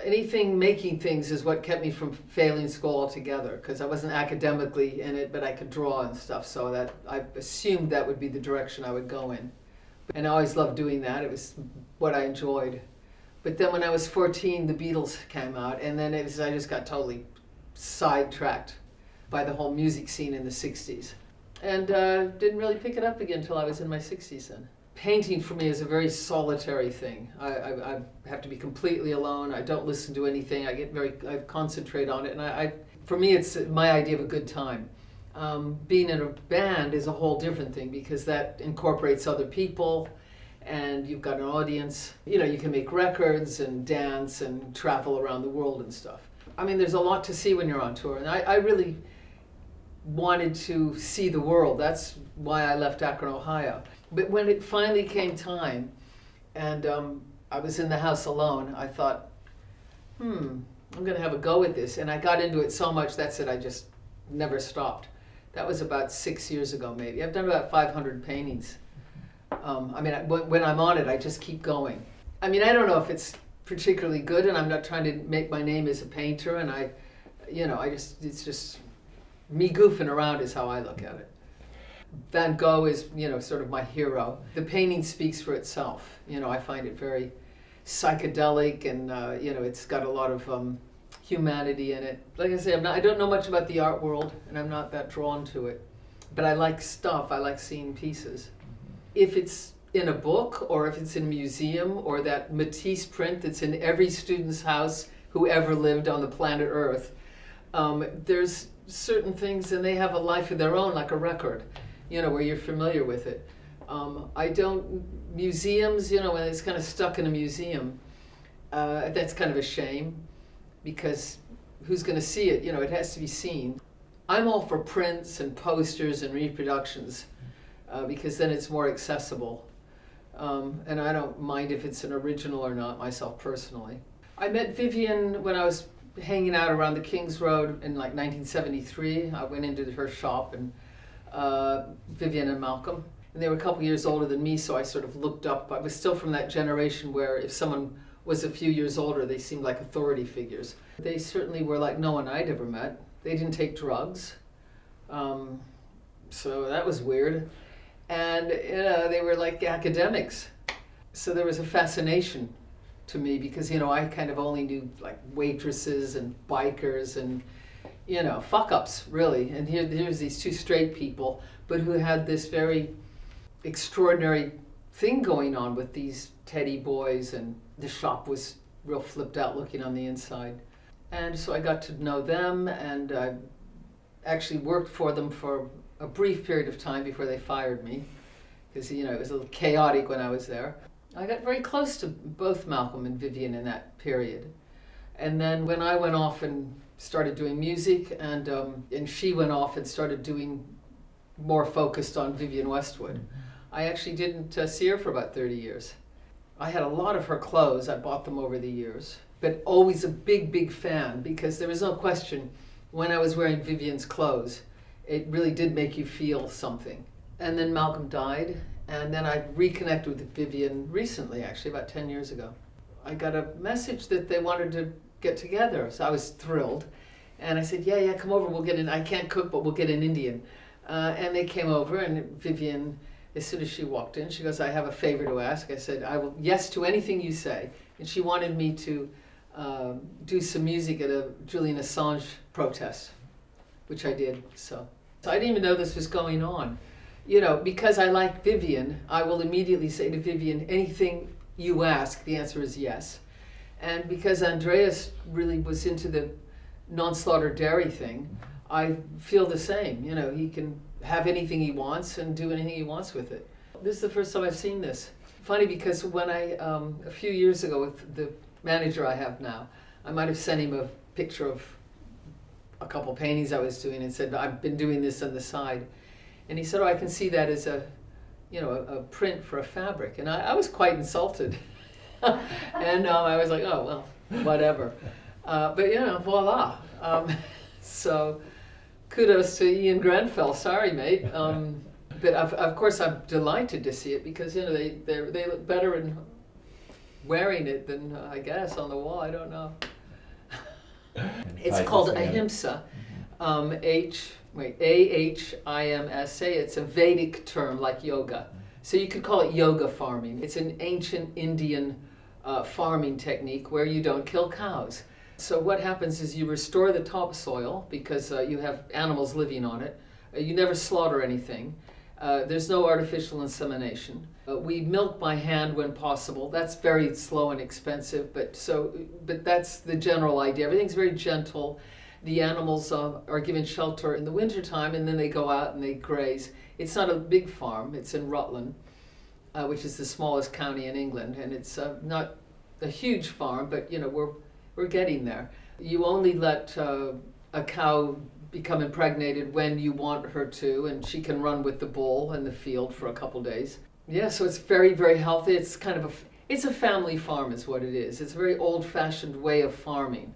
anything making things is what kept me from failing school altogether, because I wasn't academically in it, but I could draw and stuff, so that I assumed that would be the direction I would go in. And I always loved doing that. It was what I enjoyed. But then when I was 14, the Beatles came out, and then I just got totally sidetracked by the whole music scene in the 60s. And didn't really pick it up again until I was in my 60s then. Painting for me is a very solitary thing. I have to be completely alone. I don't listen to anything. I concentrate on it, and for me, it's my idea of a good time. Being in a band is a whole different thing, because that incorporates other people, and you've got an audience. You know, you can make records and dance and travel around the world and stuff. I mean, there's a lot to see when you're on tour, and I really wanted to see the world. That's why I left Akron, Ohio. But when it finally came time, and I was in the house alone, I thought, I'm going to have a go at this. And I got into it so much, that's it, I just never stopped. That was about 6 years ago, maybe. I've done about 500 paintings. I mean, when I'm on it, I just keep going. I mean, I don't know if it's particularly good, and I'm not trying to make my name as a painter, and it's just me goofing around is how I look at it. Van Gogh is, sort of my hero. The painting speaks for itself. I find it very psychedelic, and it's got a lot of humanity in it. Like I say, I don't know much about the art world, and I'm not that drawn to it. But I like stuff. I like seeing pieces. If it's in a book, or if it's in a museum, or that Matisse print that's in every student's house who ever lived on the planet Earth, there's certain things, and they have a life of their own, like a record. Where you're familiar with it. Museums, when it's kind of stuck in a museum, that's kind of a shame, because who's going to see it? It has to be seen. I'm all for prints and posters and reproductions, because then it's more accessible. And I don't mind if it's an original or not, myself personally. I met Vivienne when I was hanging out around the Kings Road in like 1973. I went into her shop, and Vivienne and Malcolm. And they were a couple years older than me, so I sort of looked up. I was still from that generation where if someone was a few years older, they seemed like authority figures. They certainly were like no one I'd ever met. They didn't take drugs, so that was weird. And they were like academics. So there was a fascination to me, because I kind of only knew like waitresses and bikers and fuck-ups, really. And here's these two straight people, but who had this very extraordinary thing going on with these teddy boys, and the shop was real flipped out looking on the inside. And so I got to know them, and I actually worked for them for a brief period of time before they fired me, because it was a little chaotic when I was there. I got very close to both Malcolm and Vivienne in that period. And then when I went off and started doing music, and she went off and started doing more focused on Vivienne Westwood, I actually didn't see her for about 30 years. I had a lot of her clothes. I bought them over the years, but always a big, big fan, because there was no question when I was wearing Vivienne's clothes, it really did make you feel something. And then Malcolm died, and then I reconnected with Vivienne recently, actually about 10 years ago. I got a message that they wanted to get together, so I was thrilled. And I said, yeah, come over, we'll get in. I can't cook, but we'll get an Indian. And they came over, and Vivienne, as soon as she walked in, she goes, I have a favor to ask. I said, I will yes to anything you say. And she wanted me to do some music at a Julian Assange protest, which I did. So I didn't even know this was going on. Because I like Vivienne, I will immediately say to Vivienne, anything you ask, the answer is yes. And because Andreas really was into the non-slaughter dairy thing, I feel the same. He can have anything he wants and do anything he wants with it. This is the first time I've seen this. Funny, because when a few years ago with the manager I have now, I might have sent him a picture of a couple paintings I was doing and said, I've been doing this on the side. And he said, I can see that as a print for a fabric. And I was quite insulted. And I was like, oh, well, whatever. But, voila. So kudos to Ian Grenfell. Sorry, mate. But of course, I'm delighted to see it, because, they look better in wearing it than, I guess, on the wall. I don't know. It's called ahimsa. Ahimsa. It's a Vedic term like yoga. So you could call it yoga farming. It's an ancient Indian farming technique where you don't kill cows. So what happens is you restore the topsoil because you have animals living on it. You never slaughter anything. There's no artificial insemination. We milk by hand when possible. That's very slow and expensive, but that's the general idea. Everything's very gentle. The animals are given shelter in the wintertime, and then they go out and they graze. It's not a big farm. It's in Rutland, which is the smallest county in England, and it's not a huge farm, but we're getting there. You only let a cow become impregnated when you want her to, and she can run with the bull in the field for a couple days. Yeah, so it's very, very healthy. It's kind of it's a family farm is what it is. It's a very old-fashioned way of farming.